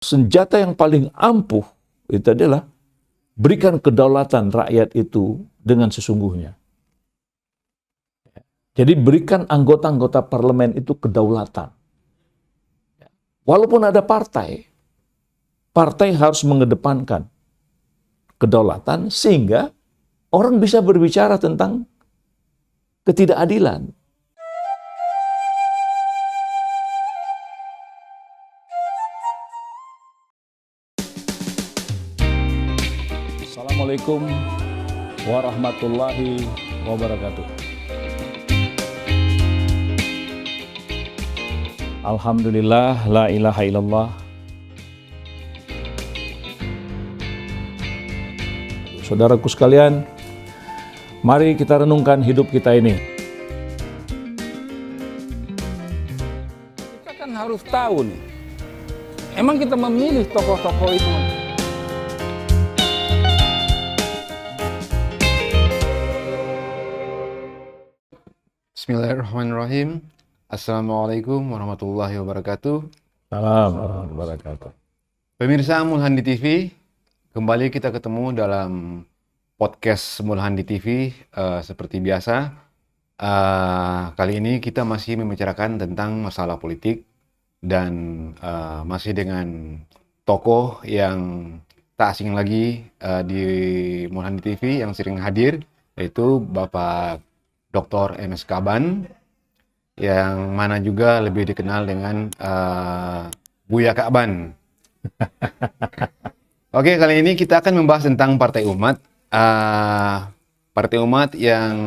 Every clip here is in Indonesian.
senjata yang paling ampuh itu adalah berikan kedaulatan rakyat itu dengan sesungguhnya. Jadi berikan anggota-anggota parlemen itu kedaulatan. Walaupun ada partai, partai harus mengedepankan kedaulatan sehingga orang bisa berbicara tentang ketidakadilan. Assalamualaikum warahmatullahi wabarakatuh. Alhamdulillah, la ilaha illallah. Saudaraku sekalian, mari kita renungkan hidup kita ini. Kita kan harus tahu nih, emang kita memilih tokoh-tokoh itu. Bismillahirrahmanirrahim. Assalamualaikum warahmatullahi wabarakatuh. Salam warahmatullahi wabarakatuh. Pemirsa Mulhandi TV, kembali kita ketemu dalam podcast Mulhandi TV seperti biasa. Kali ini kita masih membicarakan tentang masalah politik dan masih dengan tokoh yang tak asing lagi di Mulhandi TV yang sering hadir, yaitu Bapak Dr. MS Kaban, yang mana juga lebih dikenal dengan Buya Kaban. Oke, kali ini kita akan membahas tentang Partai Umat. Partai Umat yang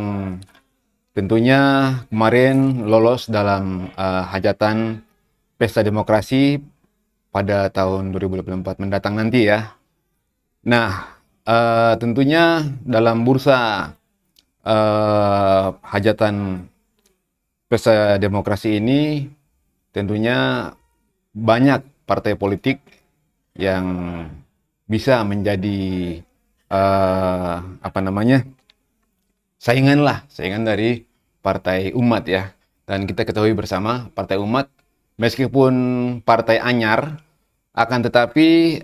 tentunya kemarin lolos dalam hajatan Pesta Demokrasi pada tahun 2024 mendatang nanti ya. Nah, tentunya dalam bursa hajatan Pesta Demokrasi ini tentunya banyak partai politik yang bisa menjadi saingan dari Partai Umat ya. Dan kita ketahui bersama Partai Umat meskipun partai anyar, akan tetapi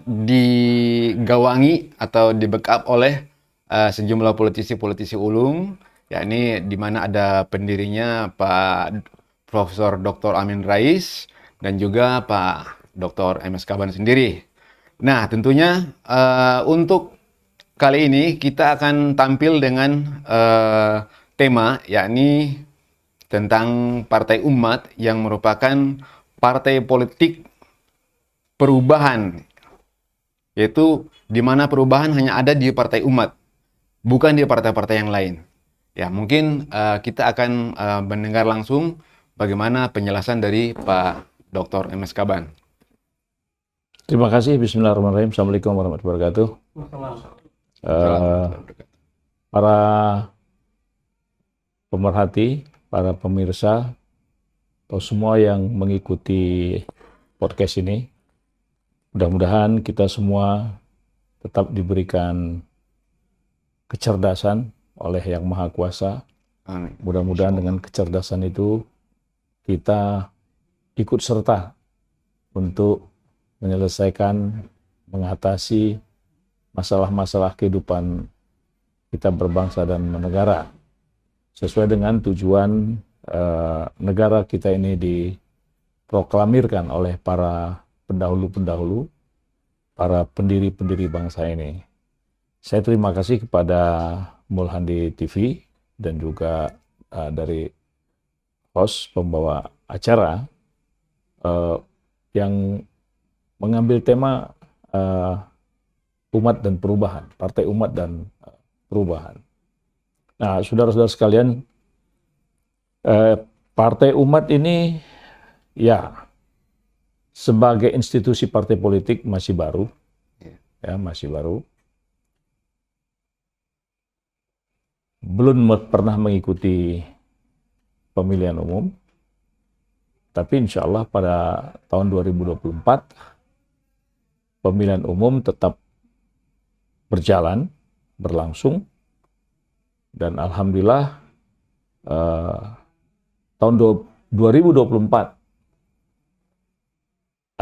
digawangi atau di-backup oleh sejumlah politisi-politisi ulung, yakni di mana ada pendirinya Pak Profesor Dr. Amin Rais dan juga Pak Dr. MS Kaban sendiri. Nah, tentunya untuk kali ini kita akan tampil dengan tema, yakni tentang Partai Umat yang merupakan partai politik perubahan, yaitu di mana perubahan hanya ada di Partai Umat, bukan di partai-partai yang lain. Ya, mungkin kita akan mendengar langsung bagaimana penjelasan dari Pak Dr. MS Kaban. Terima kasih. Bismillahirrahmanirrahim. Assalamualaikum warahmatullahi wabarakatuh. Para pemerhati, para pemirsa, atau semua yang mengikuti podcast ini, mudah-mudahan kita semua tetap diberikan kecerdasan oleh Yang Maha Kuasa. Amin. Mudah-mudahan dengan kecerdasan itu kita ikut serta untuk menyelesaikan, mengatasi masalah-masalah kehidupan kita berbangsa dan bernegara sesuai dengan tujuan negara kita ini diproklamirkan oleh para pendahulu-pendahulu, para pendiri-pendiri bangsa ini. Saya terima kasih kepada Mulhandi TV dan juga dari host pembawa acara yang mengambil tema umat dan perubahan, Partai Umat dan Perubahan. Nah, saudara-saudara sekalian, Partai Umat ini ya sebagai institusi partai politik masih baru, ya masih baru. Belum pernah mengikuti pemilihan umum, tapi insya Allah pada tahun 2024 pemilihan umum tetap berjalan, berlangsung, dan alhamdulillah tahun 2024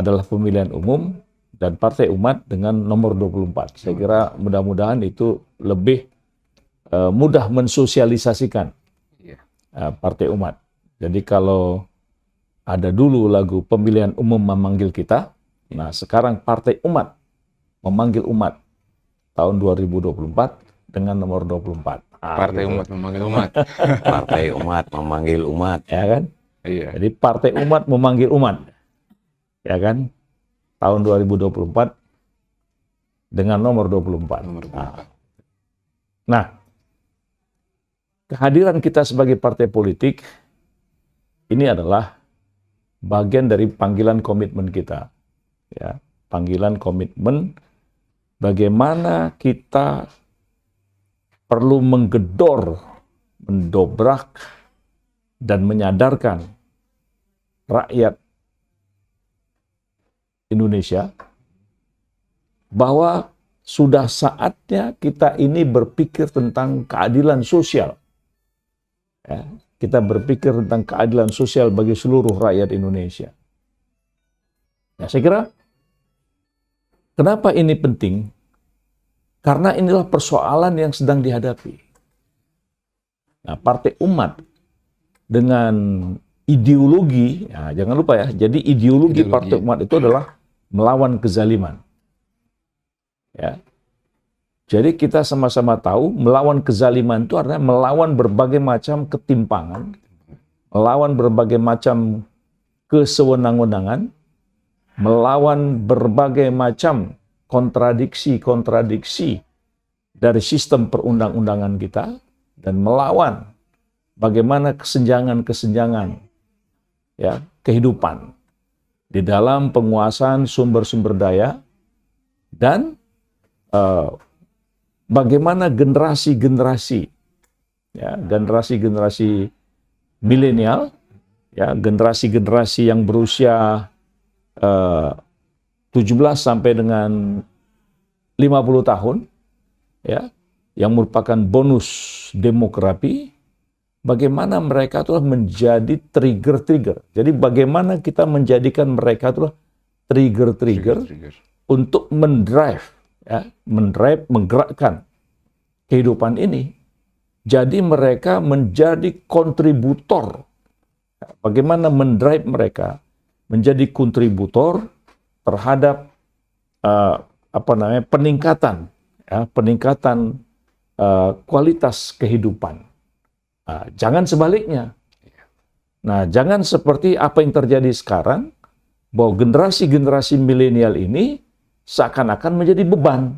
adalah pemilihan umum dan Partai Umat dengan nomor 24. Saya kira mudah-mudahan itu lebih mudah mensosialisasikan Iya. Partai Umat. Jadi kalau ada dulu lagu pemilihan umum memanggil kita, nah sekarang Partai Umat memanggil umat tahun 2024 dengan nomor 24. Partai Gitu. Umat memanggil umat. Partai Umat memanggil umat. Ya kan? Iya. Jadi Partai Umat memanggil umat. Ya kan? Tahun 2024 dengan nomor 24. Nomor 24. Nah, kehadiran kita sebagai partai politik ini adalah bagian dari panggilan komitmen kita. Ya, panggilan komitmen bagaimana kita perlu menggedor, mendobrak, dan menyadarkan rakyat Indonesia bahwa sudah saatnya kita ini berpikir tentang keadilan sosial. Ya, kita berpikir tentang keadilan sosial bagi seluruh rakyat Indonesia. Ya, saya kira kenapa ini penting? Karena inilah persoalan yang sedang dihadapi. Nah, Partai Umat dengan ideologi, ya, jangan lupa ya, jadi ideologi Partai Umat itu adalah melawan kezaliman. Ya. Jadi kita sama-sama tahu melawan kezaliman itu artinya melawan berbagai macam ketimpangan, melawan berbagai macam kesewenang-wenangan, melawan berbagai macam kontradiksi-kontradiksi dari sistem perundang-undangan kita, dan melawan bagaimana kesenjangan-kesenjangan ya, kehidupan di dalam penguasaan sumber-sumber daya, dan bagaimana generasi-generasi ya, generasi-generasi milenial ya, generasi-generasi yang berusia 17 sampai dengan 50 tahun ya, yang merupakan bonus demografi, bagaimana mereka telah menjadi trigger-trigger. Jadi bagaimana kita menjadikan mereka telah trigger-trigger untuk mendrive ya, menggerakkan kehidupan ini. Jadi mereka menjadi kontributor. Bagaimana mendrive mereka menjadi kontributor terhadap peningkatan ya, peningkatan kualitas kehidupan. Jangan sebaliknya. Nah, jangan seperti apa yang terjadi sekarang, bahwa generasi-generasi milenial ini seakan-akan menjadi beban.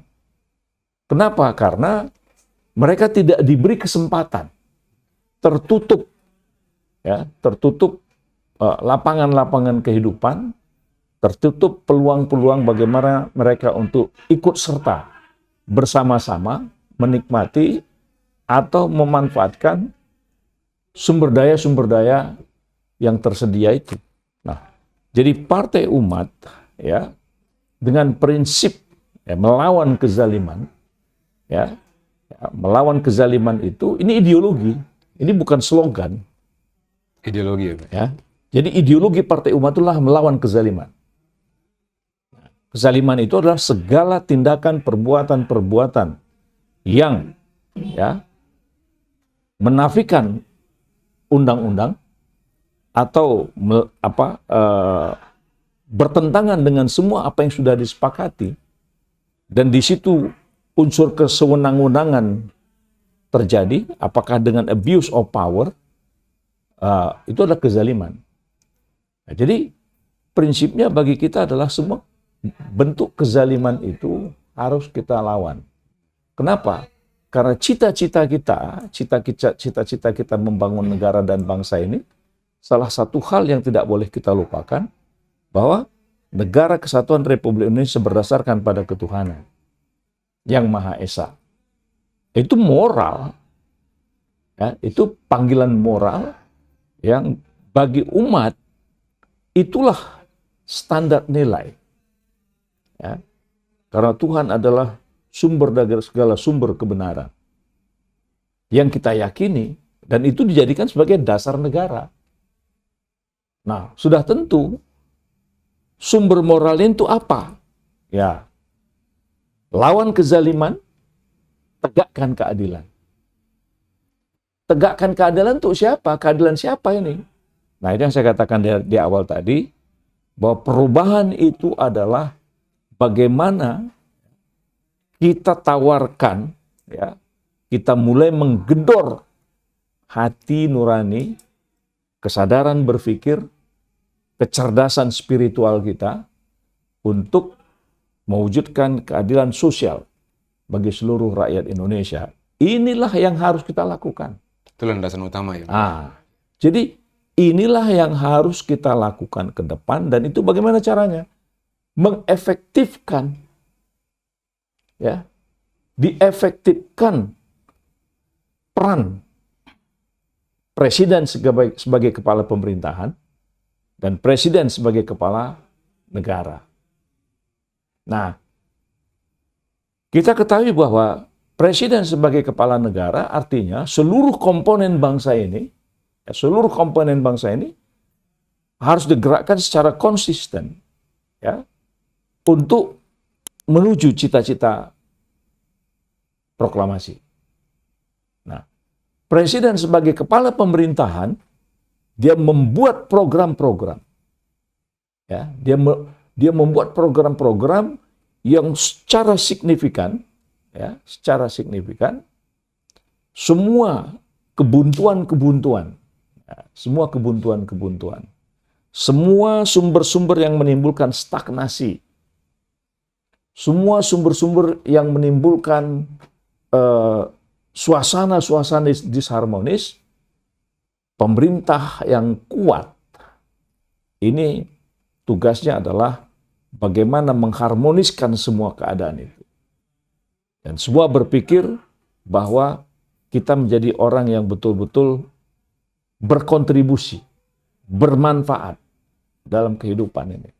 Kenapa? Karena mereka tidak diberi kesempatan, tertutup, ya, tertutup lapangan-lapangan kehidupan, tertutup peluang-peluang bagaimana mereka untuk ikut serta bersama-sama menikmati atau memanfaatkan sumber daya yang tersedia itu. Nah, jadi Partai Umat ya, dengan prinsip ya, melawan kezaliman ya, melawan kezaliman itu, ini ideologi, ini bukan slogan. Ideologi ya. Jadi ideologi Partai Umat itulah melawan kezaliman. Kezaliman itu adalah segala tindakan perbuatan-perbuatan yang ya, menafikan undang-undang atau bertentangan dengan semua apa yang sudah disepakati, dan di situ unsur kesewenang-wenangan terjadi, apakah dengan abuse of power, itu adalah kezaliman. Nah, jadi prinsipnya bagi kita adalah semua bentuk kezaliman itu harus kita lawan. Kenapa? Karena cita-cita kita membangun negara dan bangsa ini, salah satu hal yang tidak boleh kita lupakan, bahwa negara kesatuan Republik Indonesia berdasarkan pada ketuhanan yang Maha Esa. Itu moral, ya, itu panggilan moral yang bagi umat itulah standar nilai. Ya. Karena Tuhan adalah sumber dari segala sumber kebenaran yang kita yakini, dan itu dijadikan sebagai dasar negara. Nah, sudah tentu sumber moralnya itu apa? Ya, lawan kezaliman, tegakkan keadilan. Tegakkan keadilan untuk siapa? Keadilan siapa ini? Nah, itu yang saya katakan di awal tadi, bahwa perubahan itu adalah bagaimana kita tawarkan, ya, kita mulai menggedor hati nurani, kesadaran berpikir, kecerdasan spiritual kita untuk mewujudkan keadilan sosial bagi seluruh rakyat Indonesia. Inilah yang harus kita lakukan. Itu landasan utama ya. Jadi inilah yang harus kita lakukan ke depan, dan itu bagaimana caranya? Mengefektifkan, ya, diefektifkan peran Presiden sebagai kepala pemerintahan dan Presiden sebagai kepala negara. Nah, kita ketahui bahwa Presiden sebagai kepala negara artinya seluruh komponen bangsa ini, harus digerakkan secara konsisten, ya, untuk menuju cita-cita proklamasi. Nah, Presiden sebagai kepala pemerintahan, dia membuat program-program, ya, dia membuat program-program yang secara signifikan, ya, semua kebuntuan-kebuntuan, ya, semua sumber-sumber yang menimbulkan stagnasi, semua sumber-sumber yang menimbulkan suasana-suasana disharmonis, pemerintah yang kuat ini tugasnya adalah bagaimana mengharmoniskan semua keadaan itu. Dan semua berpikir bahwa kita menjadi orang yang betul-betul berkontribusi, bermanfaat dalam kehidupan ini.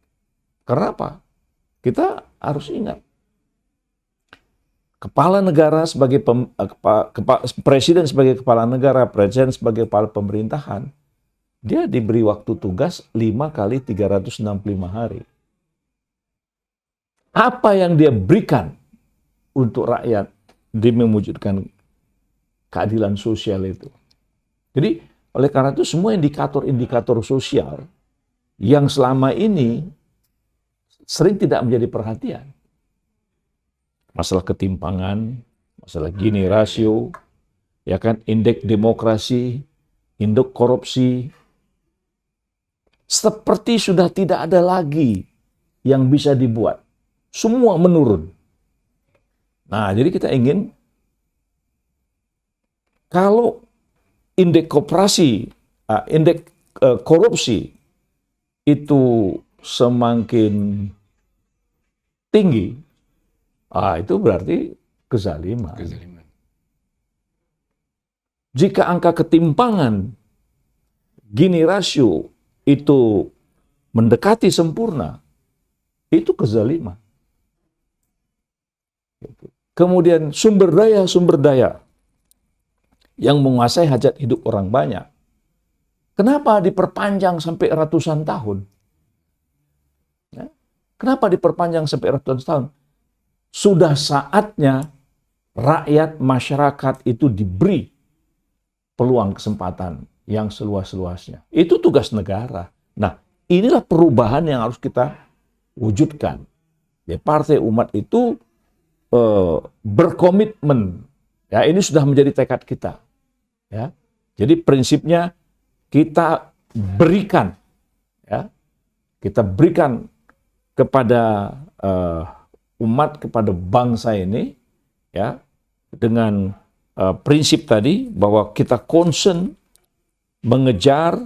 Kenapa? Kita harus ingat, kepala negara sebagai presiden sebagai kepala negara, presiden sebagai kepala pemerintahan, dia diberi waktu tugas 5 kali 365 hari. Apa yang dia berikan untuk rakyat demi mewujudkan keadilan sosial itu? Jadi, oleh karena itu semua indikator-indikator sosial yang selama ini sering tidak menjadi perhatian. Masalah ketimpangan, masalah Gini rasio, ya kan, indeks demokrasi, indeks korupsi, seperti sudah tidak ada lagi yang bisa dibuat. Semua menurun. Nah, jadi kita ingin kalau indeks korupsi itu semakin tinggi, itu berarti kezaliman. Jika angka ketimpangan Gini rasio itu mendekati sempurna, itu kezaliman. Kemudian sumber daya yang menguasai hajat hidup orang banyak. Kenapa diperpanjang sampai ratusan tahun? Ya. Kenapa diperpanjang sampai ratusan tahun? Sudah saatnya rakyat, masyarakat itu diberi peluang kesempatan yang seluas-luasnya. Itu tugas negara. Nah, inilah perubahan yang harus kita wujudkan. Ya, Partai Umat itu berkomitmen. Ya, ini sudah menjadi tekad kita. Ya. Jadi prinsipnya kita berikan, ya, kita berikan kepada umat, kepada bangsa ini, ya, dengan prinsip tadi bahwa kita concern mengejar,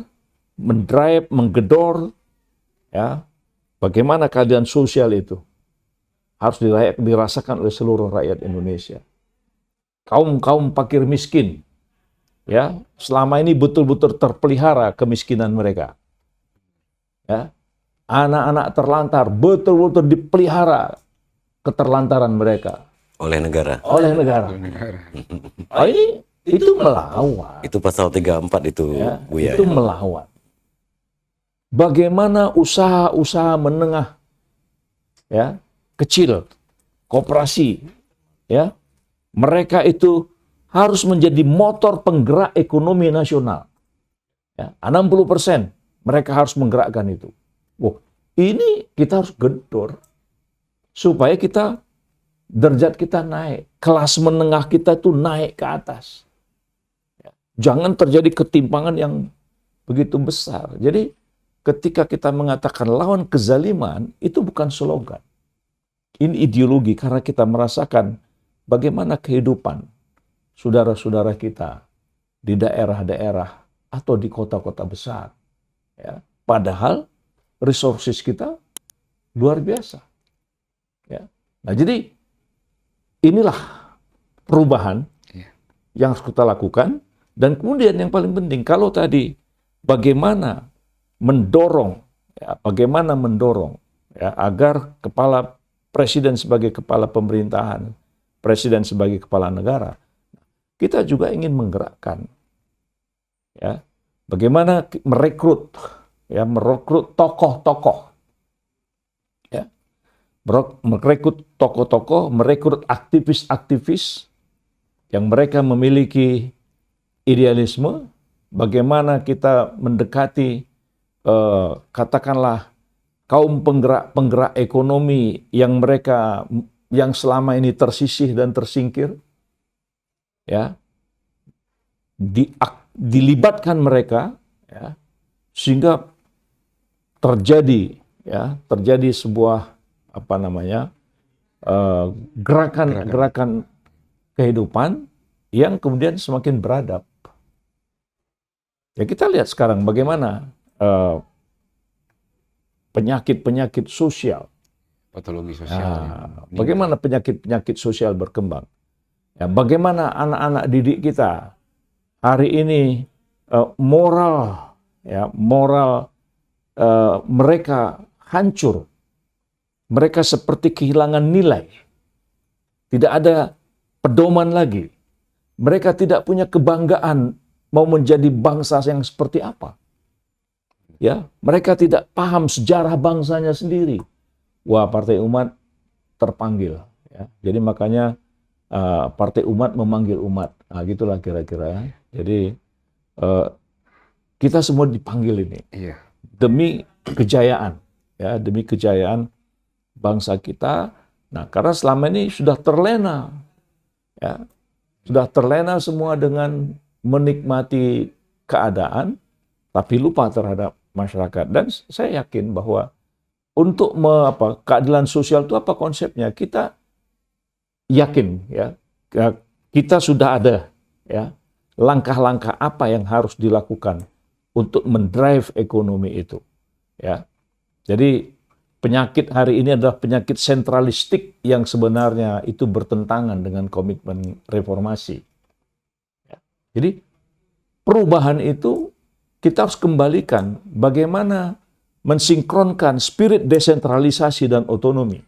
mendrive, menggedor, ya, bagaimana keadilan sosial itu harus dirasakan oleh seluruh rakyat Indonesia. Kaum fakir miskin, ya, selama ini betul-betul terpelihara kemiskinan mereka. Ya, anak-anak terlantar betul-betul dipelihara keterlantaran mereka oleh negara. Ini itu melawan. Itu pasal 34 itu, Ya, Buya. itu melawan. bagaimana usaha-usaha menengah, ya, kecil, koperasi, ya, mereka itu harus menjadi motor penggerak ekonomi nasional. Ya, 60% mereka harus menggerakkan itu. Wah, ini kita harus gedor supaya kita derajat kita naik, kelas menengah kita itu naik ke atas. Ya, jangan terjadi ketimpangan yang begitu besar. Jadi ketika kita mengatakan lawan kezaliman, itu bukan slogan. Ini ideologi karena kita merasakan bagaimana kehidupan saudara-saudara kita di daerah-daerah atau di kota-kota besar. Ya, padahal resources kita luar biasa. Ya. Nah, jadi inilah perubahan yang harus kita lakukan. Dan kemudian yang paling penting, kalau tadi bagaimana mendorong ya, agar presiden sebagai kepala pemerintahan, presiden sebagai kepala negara, kita juga ingin menggerakkan, ya, bagaimana merekrut tokoh-tokoh, ya, merekrut tokoh-tokoh, merekrut aktivis-aktivis yang mereka memiliki idealisme, bagaimana kita mendekati katakanlah kaum penggerak ekonomi yang selama ini tersisih dan tersingkir, ya, dilibatkan mereka, ya, sehingga terjadi sebuah gerakan kehidupan yang kemudian semakin beradab. Ya, kita lihat sekarang bagaimana penyakit-penyakit sosial, Patologi sosial. bagaimana penyakit-penyakit sosial berkembang. Ya, bagaimana anak-anak didik kita hari ini moral mereka hancur, mereka seperti kehilangan nilai, tidak ada pedoman lagi, mereka tidak punya kebanggaan mau menjadi bangsa yang seperti apa. Ya, mereka tidak paham sejarah bangsanya sendiri. Wah, Partai Umat terpanggil. Ya. Jadi makanya Partai Umat memanggil umat. Nah, gitulah kira-kira. Jadi kita semua dipanggil ini demi kejayaan, ya, demi kejayaan bangsa kita. Nah, karena selama ini sudah terlena, ya, sudah terlena semua dengan menikmati keadaan, tapi lupa terhadap masyarakat. Dan saya yakin bahwa untuk keadilan sosial itu apa konsepnya? Kita yakin, ya, kita sudah ada, ya, langkah-langkah apa yang harus dilakukan untuk mendrive ekonomi itu, ya. Jadi penyakit hari ini adalah penyakit sentralistik yang sebenarnya itu bertentangan dengan komitmen reformasi. Ya. Jadi perubahan itu kita harus kembalikan bagaimana mensinkronkan spirit desentralisasi dan otonomi.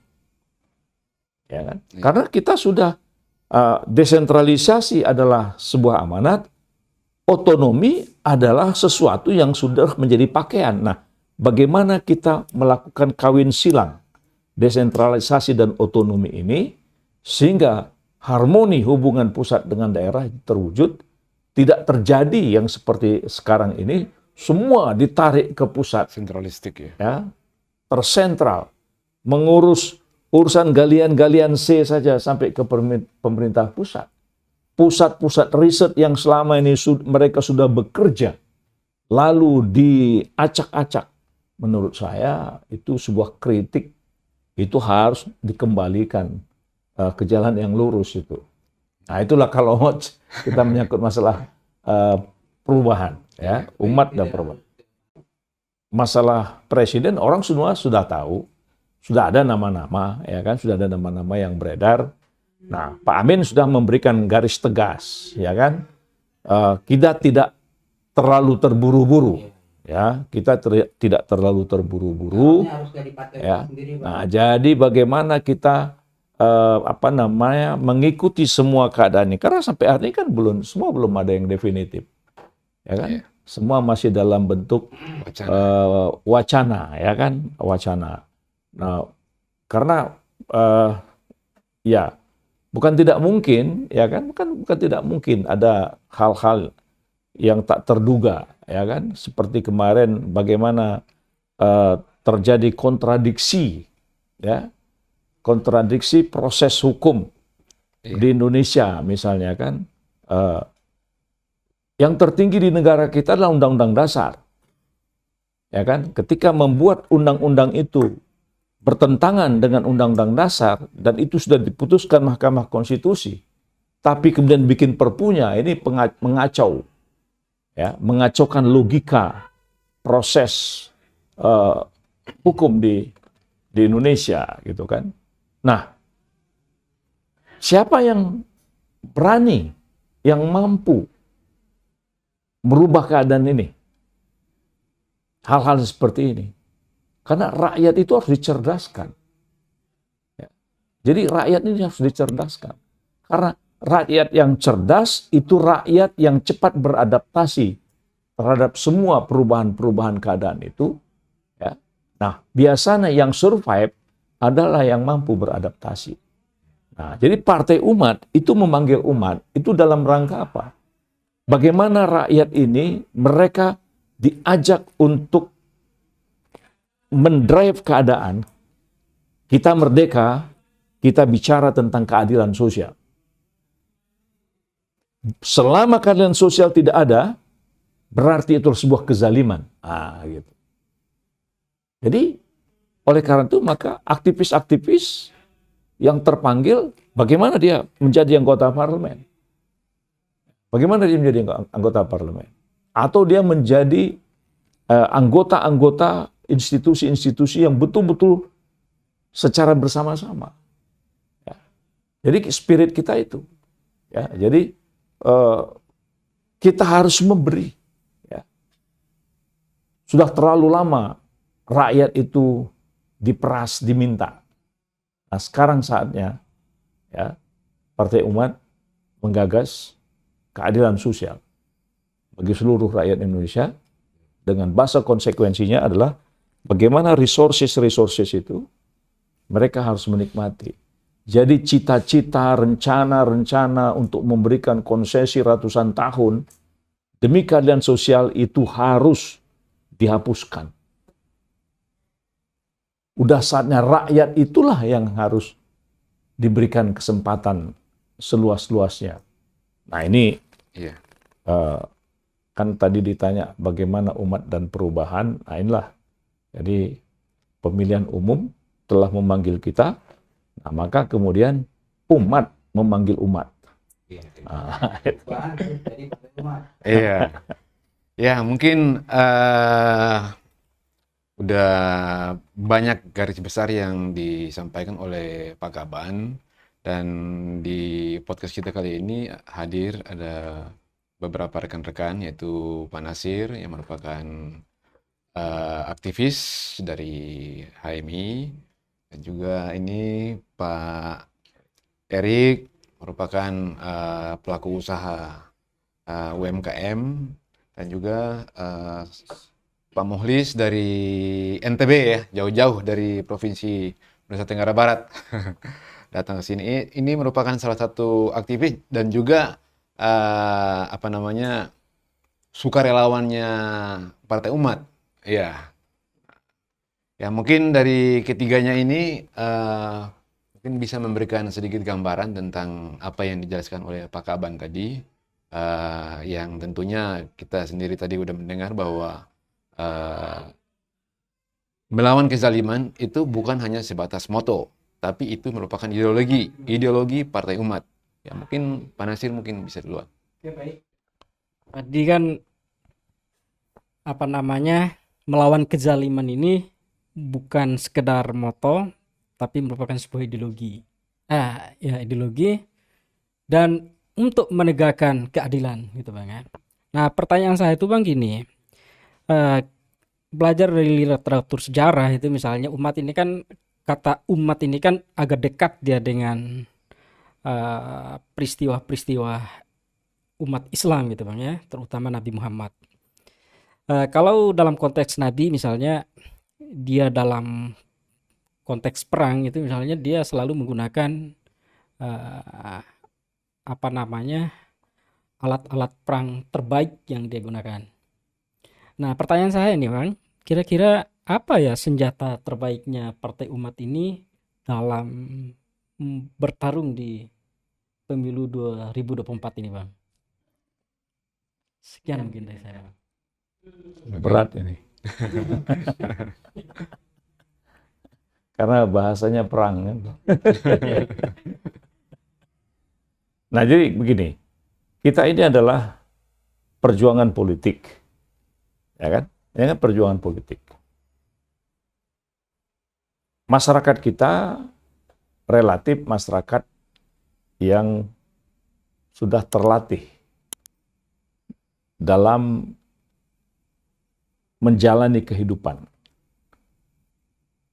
Ya kan? Karena kita sudah desentralisasi adalah sebuah amanat, otonomi adalah sesuatu yang sudah menjadi pakaian. Nah, bagaimana kita melakukan kawin silang desentralisasi dan otonomi ini sehingga harmoni hubungan pusat dengan daerah terwujud, tidak terjadi yang seperti sekarang ini, semua ditarik ke pusat. Sentralistik, Ya, tersentral, mengurus urusan galian-galian C saja sampai ke pemerintah pusat. Pusat-pusat riset yang selama ini mereka sudah bekerja, lalu diacak-acak. Menurut saya itu sebuah kritik, itu harus dikembalikan ke jalan yang lurus itu. Nah, itulah kalau kita menyangkut masalah perubahan, ya, umat dan perubahan. Masalah presiden orang semua sudah tahu, sudah ada nama-nama, ya kan, sudah ada nama-nama yang beredar. Nah, Pak Amin sudah memberikan garis tegas, ya kan, kita tidak terlalu terburu-buru, ya, kita tidak terlalu terburu-buru, ya. Nah, jadi bagaimana kita mengikuti semua keadaan ini, karena sampai hari ini kan semua belum ada yang definitif, ya kan. semua masih dalam bentuk Wacana. wacana, ya kan, wacana. Nah, karena ya bukan tidak mungkin, ya kan, bukan tidak mungkin ada hal-hal yang tak terduga, ya kan, seperti kemarin bagaimana terjadi kontradiksi, ya, kontradiksi proses hukum Iya. di Indonesia misalnya kan. Yang tertinggi di negara kita adalah Undang-Undang Dasar. Ya kan? Ketika membuat undang-undang itu bertentangan dengan Undang-Undang Dasar dan itu sudah diputuskan Mahkamah Konstitusi, tapi kemudian bikin perpunya, ini mengacau. Ya, mengacaukan logika proses hukum di Indonesia gitu kan. Nah, siapa yang berani, yang mampu merubah keadaan ini? Hal-hal seperti ini. Karena rakyat itu harus dicerdaskan. Ya. Jadi rakyat ini harus dicerdaskan. Karena rakyat yang cerdas itu rakyat yang cepat beradaptasi terhadap semua perubahan-perubahan keadaan itu. Ya. Nah, biasanya yang survive adalah yang mampu beradaptasi. Nah, jadi Partai Umat itu memanggil umat itu dalam rangka apa? Bagaimana rakyat ini mereka diajak untuk mendrive keadaan. Kita merdeka, kita bicara tentang keadilan sosial. Selama keadilan sosial tidak ada, berarti itu sebuah kezaliman. Gitu. Jadi, oleh karena itu maka aktivis-aktivis yang terpanggil, bagaimana dia menjadi anggota parlemen? Bagaimana dia menjadi anggota parlemen? Atau dia menjadi anggota-anggota institusi-institusi yang betul-betul secara bersama-sama. Ya. Jadi spirit kita itu. Ya. Jadi kita harus memberi. Ya. Sudah terlalu lama rakyat itu diperas, diminta. Nah, sekarang saatnya ya, Partai Umat menggagas keadilan sosial bagi seluruh rakyat Indonesia dengan bahasa konsekuensinya adalah bagaimana resources itu mereka harus menikmati. Jadi cita-cita, rencana-rencana untuk memberikan konsesi ratusan tahun demi keadilan sosial itu harus dihapuskan. Udah saatnya rakyat itulah yang harus diberikan kesempatan seluas-luasnya. Nah ini Iya. kan tadi ditanya bagaimana umat dan perubahan. Nah inilah. Jadi pemilihan umum telah memanggil kita. Nah, maka kemudian umat memanggil umat. Iya. Ya, mungkin udah banyak garis besar yang disampaikan oleh Pak Kaban, dan di podcast kita kali ini hadir ada beberapa rekan-rekan, yaitu Pak Nasir yang merupakan aktivis dari HMI, dan juga ini Pak Erik merupakan pelaku usaha UMKM, dan juga Pak Muhlis dari NTB ya, jauh-jauh dari Provinsi Nusa Tenggara Barat datang ke sini. Ini merupakan salah satu aktivis dan juga sukarelawannya Partai Umat. Ya, ya mungkin dari ketiganya ini mungkin bisa memberikan sedikit gambaran tentang apa yang dijelaskan oleh Pak Kaban tadi, yang tentunya kita sendiri tadi udah mendengar bahwa melawan kezaliman itu bukan hanya sebatas moto, tapi itu merupakan ideologi Partai Umat. Ya mungkin Pak Nasir mungkin bisa duluan. Oke, baik. Tadi kan melawan kezaliman ini bukan sekedar moto, tapi merupakan sebuah ideologi. Ya ideologi dan untuk menegakkan keadilan gitu Bang ya. Nah, pertanyaan saya itu Bang gini. Belajar dari literatur sejarah itu misalnya umat ini kan, kata umat ini kan agak dekat dia dengan peristiwa-peristiwa umat Islam gitu Bang ya, terutama Nabi Muhammad. Kalau dalam konteks Nabi misalnya, dia dalam konteks perang itu misalnya dia selalu menggunakan eh, apa namanya, alat-alat perang terbaik yang dia gunakan. Nah, pertanyaan saya nih Bang, kira-kira apa ya senjata terbaiknya Partai Umat ini dalam bertarung di pemilu 2024 ini Bang? Sekian mungkin dari saya Bang. Berat ini. Karena bahasanya perang kan. Nah, jadi begini. Kita ini adalah perjuangan politik. Ya kan? Ini kan perjuangan politik. Masyarakat kita relatif masyarakat yang sudah terlatih dalam menjalani kehidupan.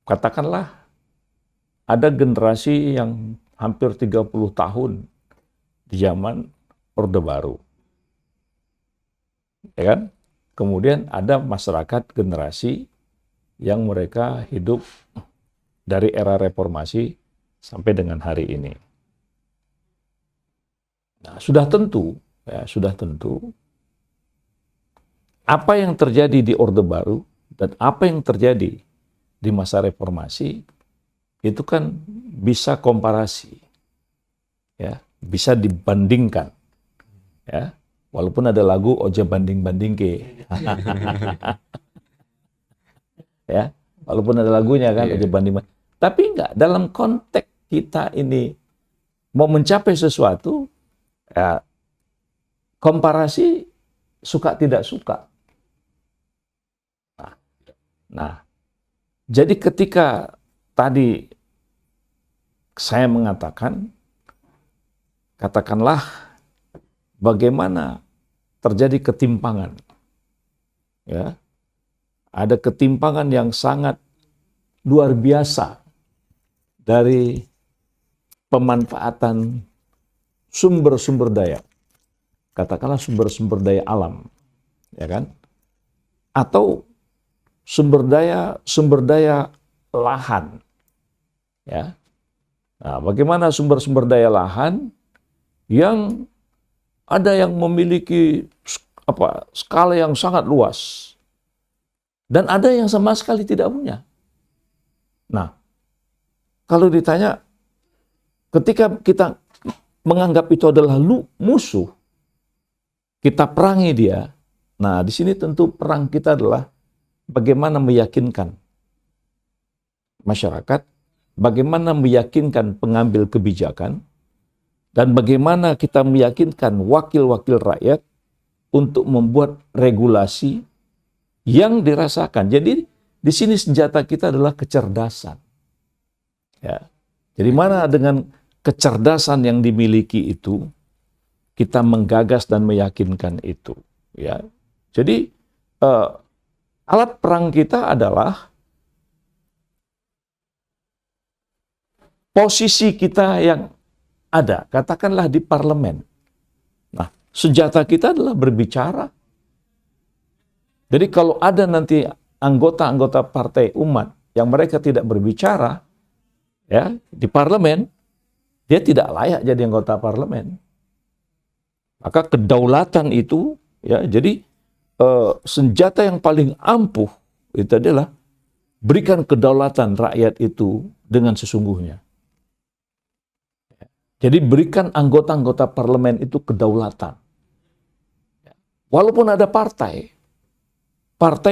Katakanlah ada generasi yang hampir 30 tahun di zaman Orde Baru. Ya kan? Kemudian ada masyarakat generasi yang mereka hidup dari era reformasi sampai dengan hari ini. Nah, sudah tentu apa yang terjadi di Orde Baru dan apa yang terjadi di masa reformasi itu kan bisa komparasi, ya, bisa dibandingkan, ya, walaupun ada lagu Oja banding-banding ke, ya, walaupun ada lagunya kan Oja banding, tapi enggak dalam konteks kita ini mau mencapai sesuatu, ya, komparasi suka tidak suka. Nah, jadi ketika tadi saya mengatakan, katakanlah bagaimana terjadi ketimpangan, ya, ada ketimpangan yang sangat luar biasa dari pemanfaatan sumber-sumber daya, katakanlah sumber-sumber daya alam, ya kan, atau sumber daya lahan, ya. Nah, bagaimana sumber-sumber daya lahan yang ada yang memiliki skala yang sangat luas dan ada yang sama sekali tidak punya. Nah, kalau ditanya ketika kita menganggap itu adalah musuh, kita perangi dia. Nah, di sini tentu perang kita adalah bagaimana meyakinkan masyarakat, bagaimana meyakinkan pengambil kebijakan, dan bagaimana kita meyakinkan wakil-wakil rakyat untuk membuat regulasi yang dirasakan. Jadi di sini senjata kita adalah kecerdasan. Ya. Jadi mana dengan kecerdasan yang dimiliki itu kita menggagas dan meyakinkan itu. Ya. Jadi alat perang kita adalah posisi kita yang ada, katakanlah di parlemen. Nah, senjata kita adalah berbicara. Jadi kalau ada nanti anggota-anggota Partai Umat yang mereka tidak berbicara, ya, di parlemen, dia tidak layak jadi anggota parlemen. Maka kedaulatan itu, ya, jadi senjata yang paling ampuh itu adalah berikan kedaulatan rakyat itu dengan sesungguhnya. Jadi berikan anggota-anggota parlemen itu kedaulatan. Walaupun ada partai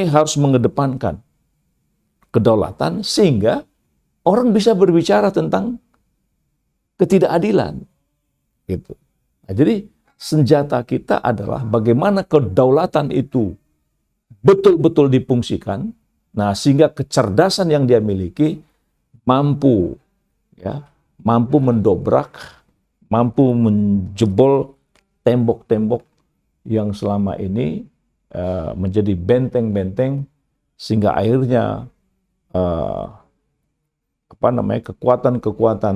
harus mengedepankan kedaulatan sehingga orang bisa berbicara tentang ketidakadilan. Gitu. Nah, jadi senjata kita adalah bagaimana kedaulatan itu betul-betul difungsikan, nah sehingga kecerdasan yang dia miliki mampu, ya, mampu mendobrak, mampu menjebol tembok-tembok yang selama ini menjadi benteng-benteng sehingga akhirnya kekuatan-kekuatan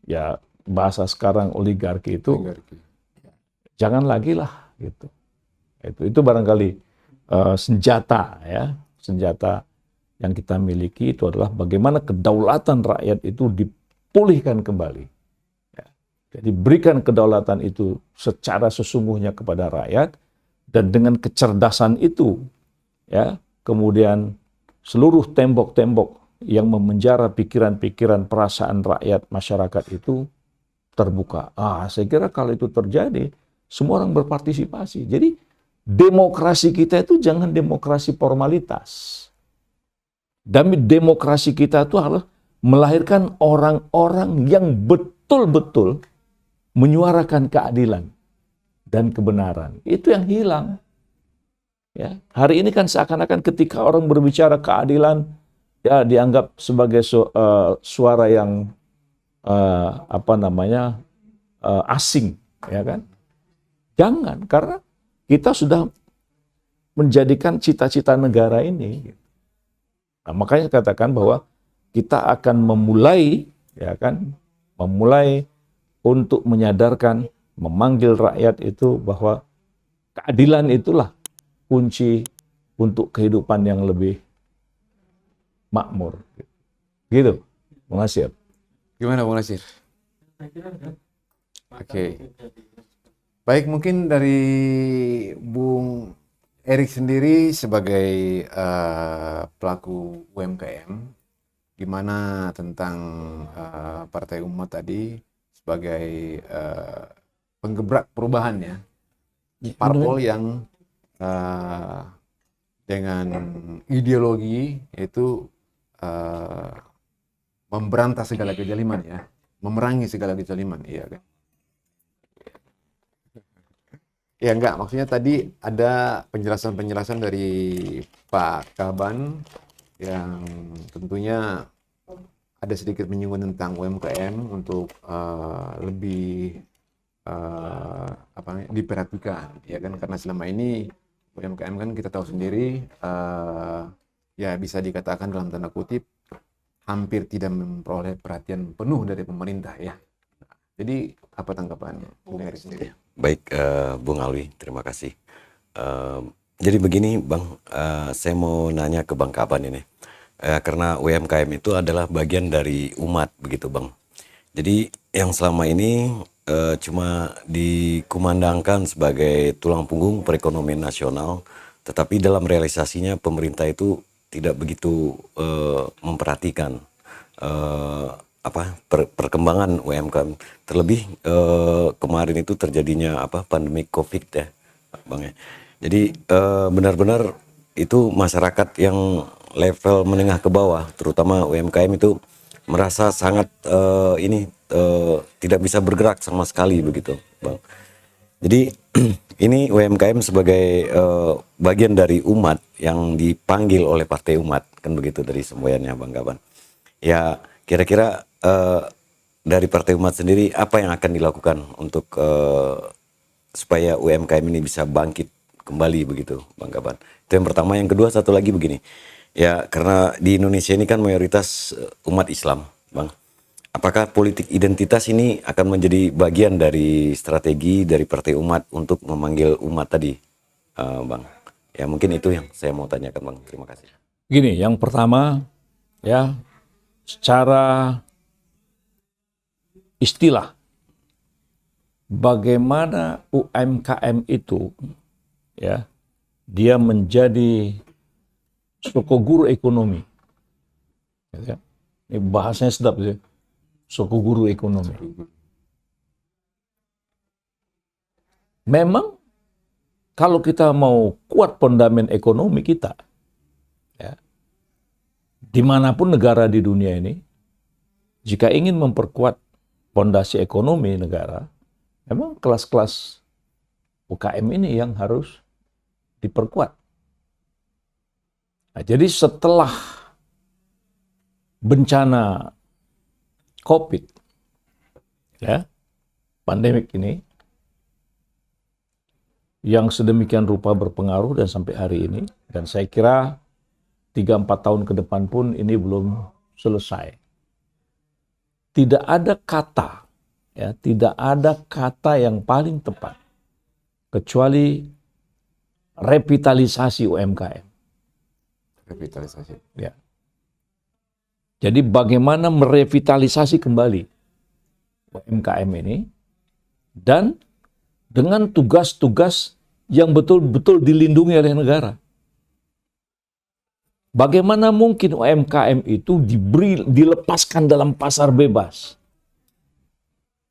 ya bahasa sekarang oligarki itu jangan lagi lah gitu. Itu barangkali senjata ya, senjata yang kita miliki itu adalah bagaimana kedaulatan rakyat itu dipulihkan kembali. Ya. Jadi berikan kedaulatan itu secara sesungguhnya kepada rakyat, dan dengan kecerdasan itu, ya, kemudian seluruh tembok-tembok yang memenjara pikiran-pikiran perasaan rakyat masyarakat itu terbuka. Saya kira kalau itu terjadi, semua orang berpartisipasi. Jadi demokrasi kita itu jangan demokrasi formalitas. Demokrasi kita itu harus melahirkan orang-orang yang betul-betul menyuarakan keadilan dan kebenaran. Itu yang hilang. Ya, hari ini kan seakan-akan ketika orang berbicara keadilan, ya dianggap sebagai suara yang asing, ya kan? Jangan, karena kita sudah menjadikan cita-cita negara ini. Nah, makanya katakan bahwa kita akan memulai, ya kan, memulai untuk menyadarkan, memanggil rakyat itu bahwa keadilan itulah kunci untuk kehidupan yang lebih makmur. Gitu, Bung Nasir. Gimana Bung Nasir? Oke. Baik, mungkin dari Bung Erik sendiri sebagai pelaku UMKM, gimana tentang Partai Umat tadi sebagai penggebrak perubahan ya, parpol yang dengan ideologi yaitu memberantas segala kezaliman ya, memerangi segala kezaliman, iya kan? Ya enggak, maksudnya tadi ada penjelasan-penjelasan dari Pak Kaban yang tentunya ada sedikit menyinggung tentang UMKM untuk lebih diperhatikan, ya kan? Karena selama ini UMKM kan kita tahu sendiri, ya bisa dikatakan dalam tanda kutip hampir tidak memperoleh perhatian penuh dari pemerintah ya. Jadi apa tanggapannya Bung Erik sendiri? Baik, Bung Alwi, terima kasih. Jadi begini, Bang, saya mau nanya ke Bang Kaban ini, karena UMKM itu adalah bagian dari umat, begitu, Bang. Jadi yang selama ini cuma dikumandangkan sebagai tulang punggung perekonomian nasional, tetapi dalam realisasinya pemerintah itu tidak begitu memperhatikan perkembangan UMKM. Terlebih kemarin itu terjadinya pandemi COVID ya, Bang ya. Jadi benar-benar itu masyarakat yang level menengah ke bawah, terutama UMKM itu merasa sangat tidak bisa bergerak sama sekali begitu, Bang. Jadi ini UMKM sebagai bagian dari umat yang dipanggil oleh Partai Umat, kan begitu dari semboyannya, Bang Kaban. Ya, kira-kira dari Partai Umat sendiri apa yang akan dilakukan untuk supaya UMKM ini bisa bangkit kembali begitu, Bang Kaban? Itu yang pertama. Yang kedua, satu lagi begini. Ya, karena di Indonesia ini kan mayoritas umat Islam, Bang. Apakah politik identitas ini akan menjadi bagian dari strategi dari Partai Umat untuk memanggil umat tadi, Bang? Ya, mungkin itu yang saya mau tanyakan, Bang. Terima kasih. Gini, yang pertama, ya, secara istilah, bagaimana UMKM itu, ya, dia menjadi suku guru ekonomi. Ya, ini bahasanya sedap ya. Suku guru ekonomi. Memang kalau kita mau kuat fondamen ekonomi kita, ya, dimanapun negara di dunia ini, jika ingin memperkuat fondasi ekonomi negara, memang kelas-kelas UKM ini yang harus diperkuat. Nah, jadi setelah bencana COVID, ya, pandemik ini, yang sedemikian rupa berpengaruh dan sampai hari ini, dan saya kira 3-4 tahun ke depan pun ini belum selesai. Tidak ada kata, ya, tidak ada kata yang paling tepat kecuali revitalisasi UMKM. Revitalisasi. Ya. Jadi bagaimana merevitalisasi kembali UMKM ini dan dengan tugas-tugas yang betul-betul dilindungi oleh negara. Bagaimana mungkin UMKM itu dilepaskan dalam pasar bebas?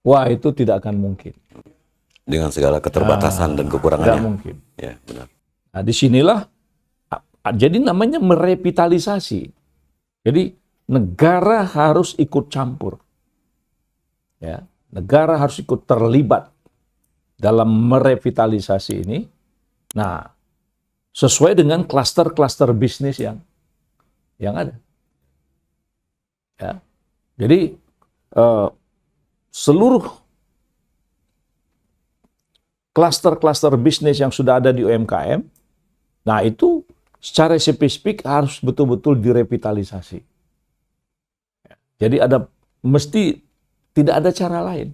Wah, itu tidak akan mungkin. Dengan segala keterbatasan dan Tidak kekurangannya. mungkin. Ya, benar. Nah, disinilah jadi namanya merevitalisasi. Jadi negara harus ikut campur. Ya, negara harus ikut terlibat dalam merevitalisasi ini. Nah, sesuai dengan klaster-klaster bisnis yang ada. Ya. Jadi seluruh klaster-klaster bisnis yang sudah ada di UMKM, nah itu secara spesifik harus betul-betul direvitalisasi. Jadi mesti tidak ada cara lain.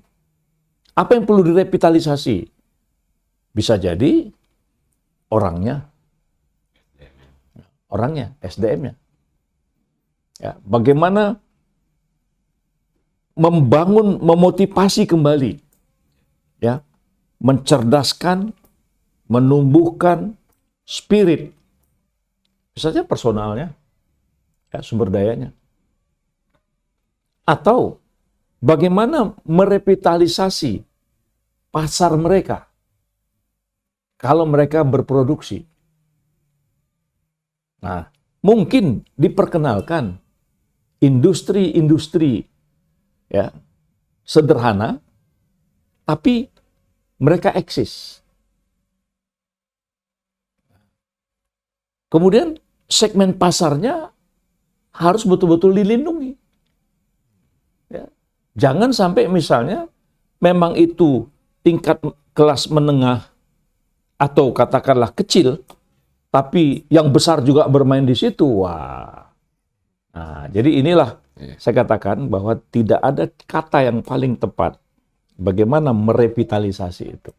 Apa yang perlu direvitalisasi? Bisa jadi orangnya, SDM-nya. Ya, bagaimana memotivasi kembali, ya, mencerdaskan, menumbuhkan spirit, misalnya personalnya, ya, sumber dayanya. Atau bagaimana merevitalisasi pasar mereka kalau mereka berproduksi. Nah, mungkin diperkenalkan industri-industri, ya, sederhana, tapi mereka eksis. Kemudian segmen pasarnya harus betul-betul dilindungi. Ya. Jangan sampai misalnya memang itu tingkat kelas menengah atau katakanlah kecil, tapi yang besar juga bermain di situ. Wah. Nah, jadi inilah saya katakan bahwa tidak ada kata yang paling tepat bagaimana merevitalisasi itu.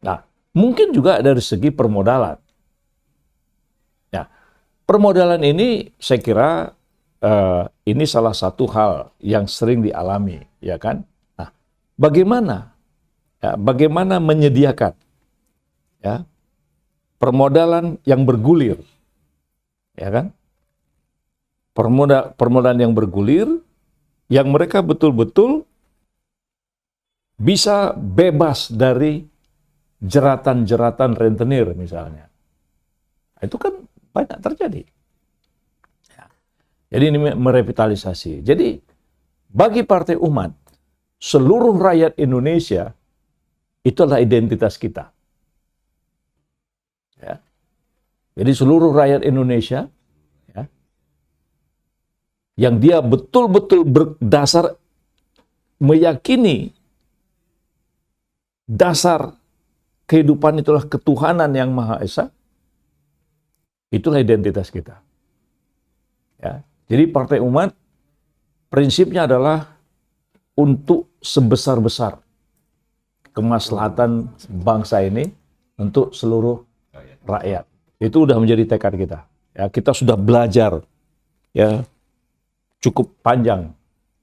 Nah, mungkin juga dari segi permodalan. Ya, permodalan ini saya kira ini salah satu hal yang sering dialami, ya kan? Nah, bagaimana menyediakan, ya, permodalan yang bergulir, ya kan? Permodalan yang bergulir, yang mereka betul-betul bisa bebas dari jeratan-jeratan rentenir misalnya. Itu kan banyak terjadi. Jadi ini merevitalisasi. Jadi bagi Partai Umat, seluruh rakyat Indonesia itu adalah identitas kita. Ya. Jadi seluruh rakyat Indonesia, ya, yang dia betul-betul berdasar meyakini dasar kehidupan itulah ketuhanan yang Maha Esa, itulah identitas kita. Ya. Jadi Partai Umat prinsipnya adalah untuk sebesar-besar kemaslahatan bangsa ini untuk seluruh rakyat. Itu udah menjadi tekad kita. Ya, kita sudah belajar, ya, cukup panjang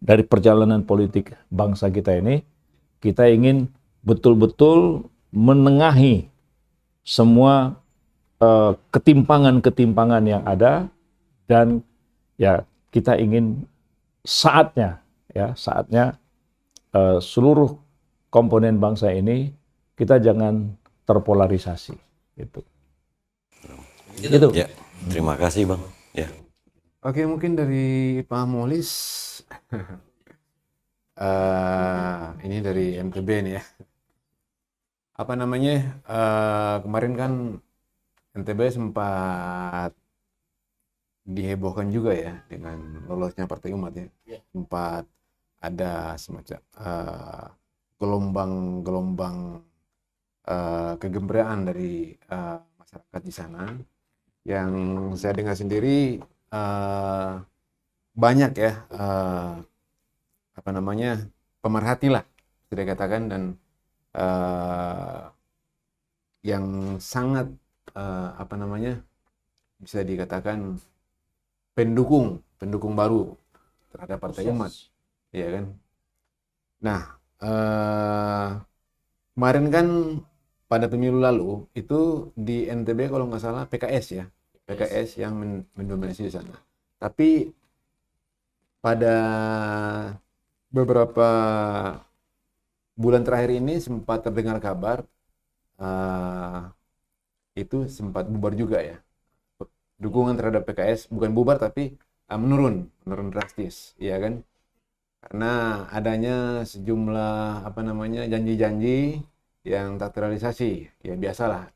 dari perjalanan politik bangsa kita ini. Kita ingin betul-betul menengahi semua ketimpangan-ketimpangan yang ada, dan ya kita ingin saatnya seluruh komponen bangsa ini kita jangan terpolarisasi gitu. Gitu. Ya, terima kasih Bang. Ya. Oke, mungkin dari Pak Molis. Ini dari MTB nih ya. Apa namanya? Kemarin kan NTB sempat dihebohkan juga ya dengan lolosnya Partai Umat ya. Sempat ada semacam gelombang-gelombang kegembiraan dari masyarakat di sana. Yang saya dengar sendiri banyak ya pemerhati lah sudah katakan, dan yang sangat apa namanya, bisa dikatakan pendukung baru terhadap Partai Umat, ya kan. Nah, kemarin kan pada pemilu lalu itu di NTB kalau nggak salah PKS ya, PKS yang mendominasi di sana. Tapi pada beberapa bulan terakhir ini sempat terdengar kabar itu sempat bubar juga ya. Dukungan terhadap PKS bukan bubar tapi menurun drastis, ya kan? Karena adanya sejumlah apa namanya janji-janji yang tak terrealisasi, ya biasalah,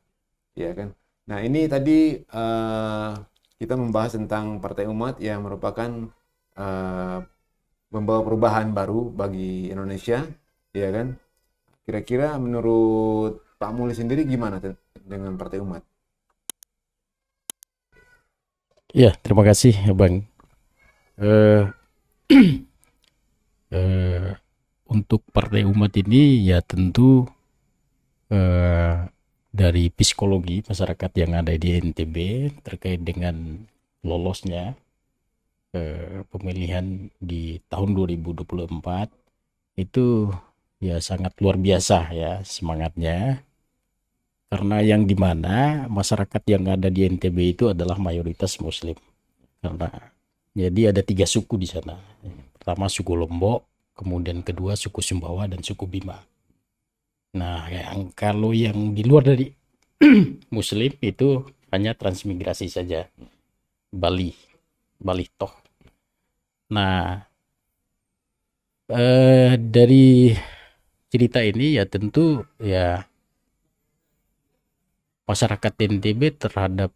ya kan? Nah ini tadi kita membahas tentang Partai Umat yang merupakan membawa perubahan baru bagi Indonesia, ya kan? Kira-kira menurut Pak Muli sendiri gimana dengan Partai Umat? Ya, terima kasih, Bang. Eh, untuk Partai Umat ini ya tentu dari psikologi masyarakat yang ada di NTB terkait dengan lolosnya pemilihan di tahun 2024 itu ya sangat luar biasa ya semangatnya, karena yang dimana masyarakat yang ada di NTB itu adalah mayoritas Muslim. Karena jadi ada 3 suku di sana. Pertama suku Lombok, kemudian kedua suku Sumbawa dan suku Bima. Nah, kalau yang di luar dari Muslim itu hanya transmigrasi saja, Bali Toh. Nah, dari cerita ini ya tentu ya masyarakat NTB terhadap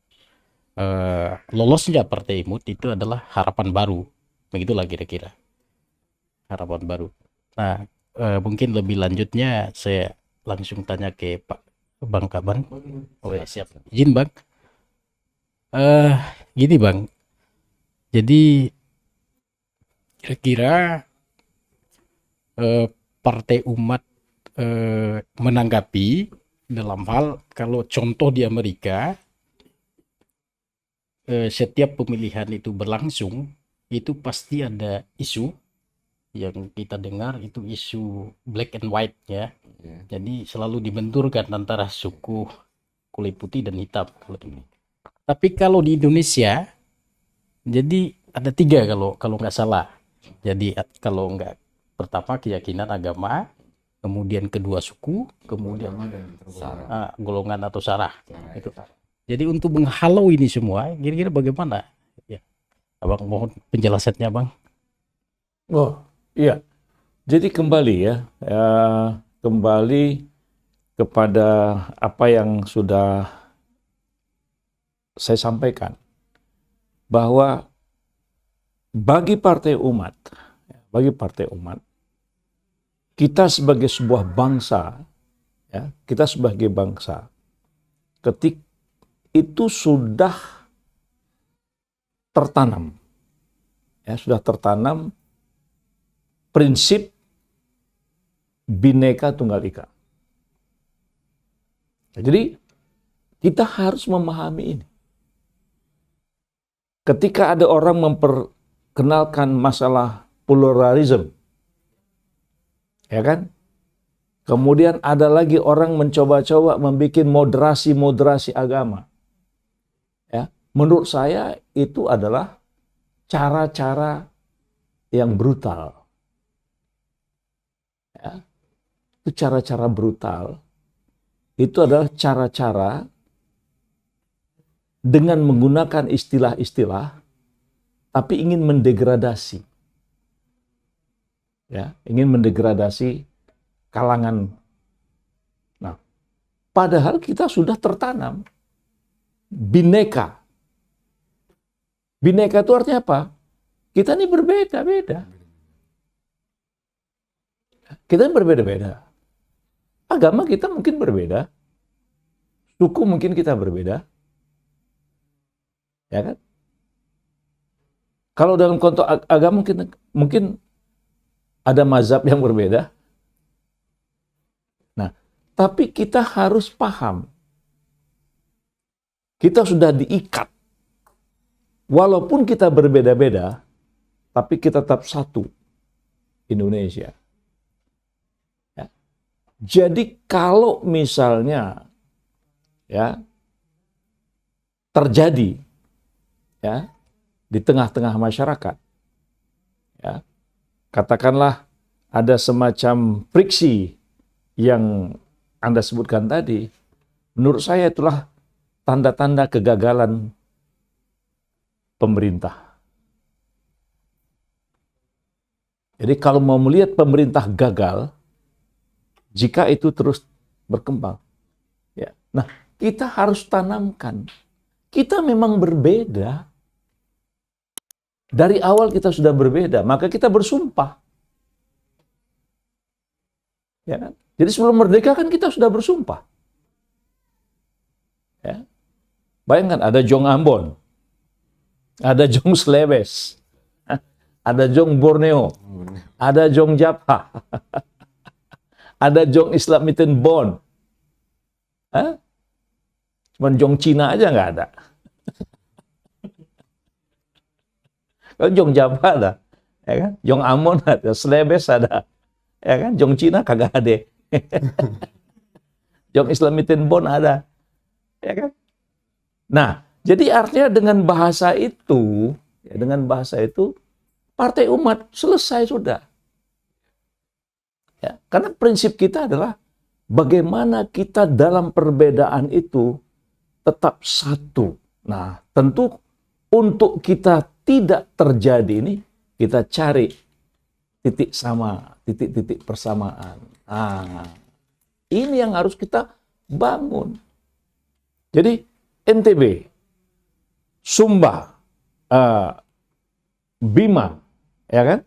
lolosnya Partai Umat itu adalah harapan baru, begitulah kira-kira harapan baru. Nah, mungkin lebih lanjutnya saya langsung tanya ke Pak Bang Kaban. Oh ya, siap, izin Bang. Gini Bang, jadi kira-kira Partai Umat menanggapi dalam hal kalau contoh di Amerika setiap pemilihan itu berlangsung itu pasti ada isu yang kita dengar, itu isu black and white ya. Jadi selalu dibenturkan antara suku kulit putih dan hitam. Tapi kalau di Indonesia jadi ada 3 kalau nggak salah. Jadi kalau nggak, pertama keyakinan agama, kemudian kedua suku, kemudian golongan atau sarah. Itu. Jadi untuk menghalau ini semua, kira-kira bagaimana? Ya, Abang mohon penjelasannya, Bang. Oh, iya. Jadi kembali ya, kembali kepada apa yang sudah saya sampaikan, bahwa bagi Partai Umat, kita sebagai sebuah bangsa, ya, kita sebagai bangsa, ketika itu sudah tertanam, ya, sudah tertanam prinsip Bhinneka Tunggal Ika. Jadi kita harus memahami ini. Ketika ada orang memperkenalkan masalah pluralisme, ya kan? Kemudian ada lagi orang mencoba-coba membuat moderasi agama. Ya, menurut saya itu adalah cara-cara yang brutal. Ya, itu cara-cara brutal. Itu adalah cara-cara dengan menggunakan istilah-istilah, tapi ingin mendegradasi. Ya, ingin mendegradasi kalangan. Nah, padahal kita sudah tertanam Bhinneka. Bhinneka itu artinya apa? Kita ini berbeda-beda. Kita ini berbeda-beda. Agama kita mungkin berbeda. Suku mungkin kita berbeda. Ya kan? Kalau dalam konteks agama mungkin ada mazhab yang berbeda. Nah, tapi kita harus paham Kita sudah diikat. Walaupun kita berbeda-beda, tapi kita tetap satu, Indonesia. Ya. Jadi kalau misalnya ya terjadi ya di tengah-tengah masyarakat, ya, katakanlah ada semacam friksi yang Anda sebutkan tadi, menurut saya itulah tanda-tanda kegagalan pemerintah. Jadi kalau mau melihat pemerintah gagal, jika itu terus berkembang, ya. Nah, kita harus tanamkan. Kita memang berbeda. Dari awal kita sudah berbeda, maka kita bersumpah. Ya kan? Jadi sebelum merdeka kan kita sudah bersumpah. Ya. Bayangkan ada Jong Ambon, ada Jong Slebes, ada Jong Borneo, ada Jong Japha, ada Jong Islamiten Bon. Hah? Cuman Jong Cina aja nggak ada. Kalau Jong Japha ada, ya kan? Jong Ambon ada, Slebes ada, ya kan? Jong Cina kagak ada. Jong Islamiten Bon ada, ya kan? Nah, jadi artinya dengan bahasa itu, Partai Umat selesai sudah. Ya, karena prinsip kita adalah bagaimana kita dalam perbedaan itu tetap satu. Nah, tentu untuk kita tidak terjadi ini, kita cari titik sama, titik-titik persamaan. Nah, ini yang harus kita bangun. Jadi NTB, Sumba, Bima, ya kan?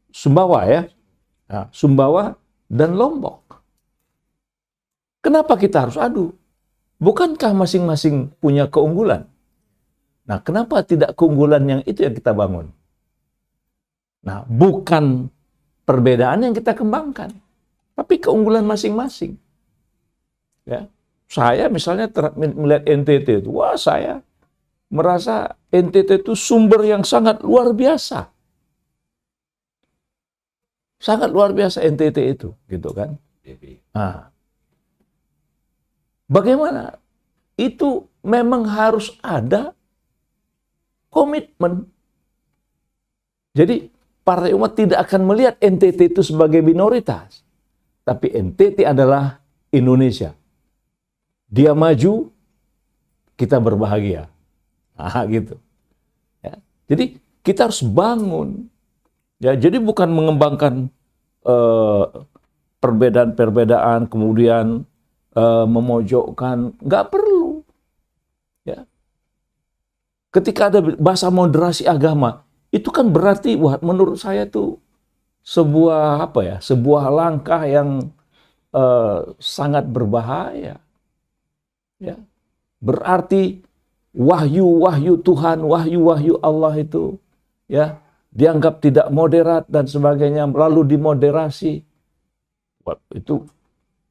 Sumbawa ya, nah, Sumbawa dan Lombok. Kenapa kita harus adu? Bukankah masing-masing punya keunggulan? Nah, kenapa tidak keunggulan yang itu yang kita bangun? Nah, bukan perbedaan yang kita kembangkan, tapi keunggulan masing-masing. Ya. Saya misalnya melihat NTT itu, wah saya merasa NTT itu sumber yang sangat luar biasa. Sangat luar biasa NTT itu, gitu kan. Nah, bagaimana? Itu memang harus ada komitmen. Jadi Partai Umat tidak akan melihat NTT itu sebagai minoritas. Tapi NTT adalah Indonesia. Dia maju, kita berbahagia. Nah, gitu. Ya. Jadi kita harus bangun. Ya, jadi bukan mengembangkan perbedaan-perbedaan, kemudian memojokkan. Nggak perlu. Ya. Ketika ada bahasa moderasi agama, itu kan berarti, wah, menurut saya itu sebuah sebuah langkah yang sangat berbahaya. Ya. Berarti wahyu Tuhan, wahyu Allah itu ya dianggap tidak moderat dan sebagainya, lalu dimoderasi. Itu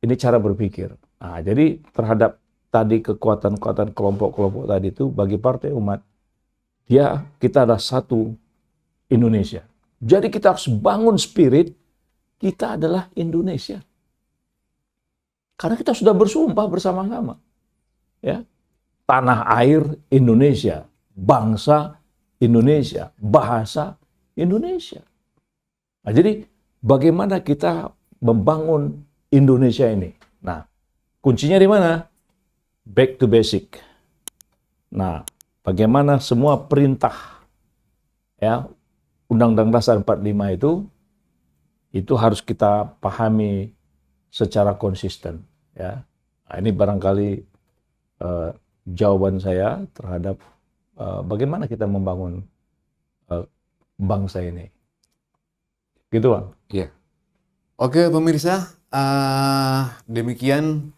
ini cara berpikir. Nah, jadi terhadap tadi kekuatan-kekuatan kelompok-kelompok tadi itu bagi Partai Umat, kita adalah satu Indonesia. Jadi kita harus bangun spirit kita adalah Indonesia. Karena kita sudah bersumpah bersama-sama. Ya. Tanah air Indonesia, bangsa Indonesia, bahasa Indonesia. Nah, jadi bagaimana kita membangun Indonesia ini? Nah, kuncinya di mana? Back to basic. Nah, bagaimana semua perintah ya Undang-Undang Dasar 45 itu harus kita pahami secara konsisten ya. Nah, ini barangkali jawaban saya terhadap bagaimana kita membangun bangsa ini. Gitu, Bang. Iya. Oke, pemirsa, demikian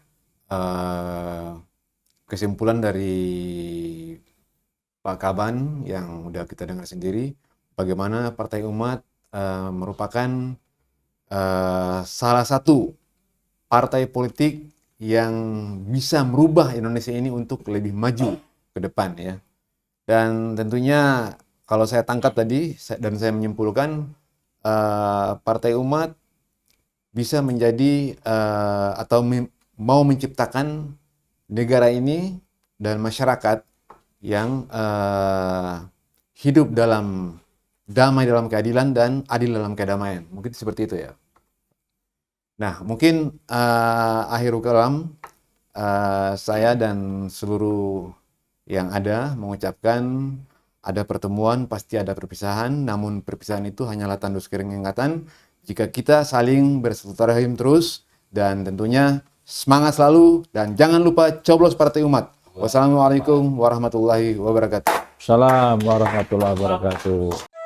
kesimpulan dari Pak Kaban yang udah kita dengar sendiri, bagaimana Partai Umat merupakan salah satu partai politik yang bisa merubah Indonesia ini untuk lebih maju ke depan ya. Dan tentunya kalau saya tangkap tadi dan saya menyimpulkan Partai Umat bisa menjadi atau mau menciptakan negara ini dan masyarakat yang hidup dalam damai dalam keadilan dan adil dalam kedamaian. Mungkin seperti itu ya. Nah, mungkin akhirul kalam saya dan seluruh yang ada mengucapkan ada pertemuan, pasti ada perpisahan, namun perpisahan itu hanyalah tandus kering ingatan jika kita saling bersilaturahim terus, dan tentunya semangat selalu, dan jangan lupa coblos Partai Umat. Wassalamualaikum warahmatullahi wabarakatuh. Salam warahmatullahi wabarakatuh.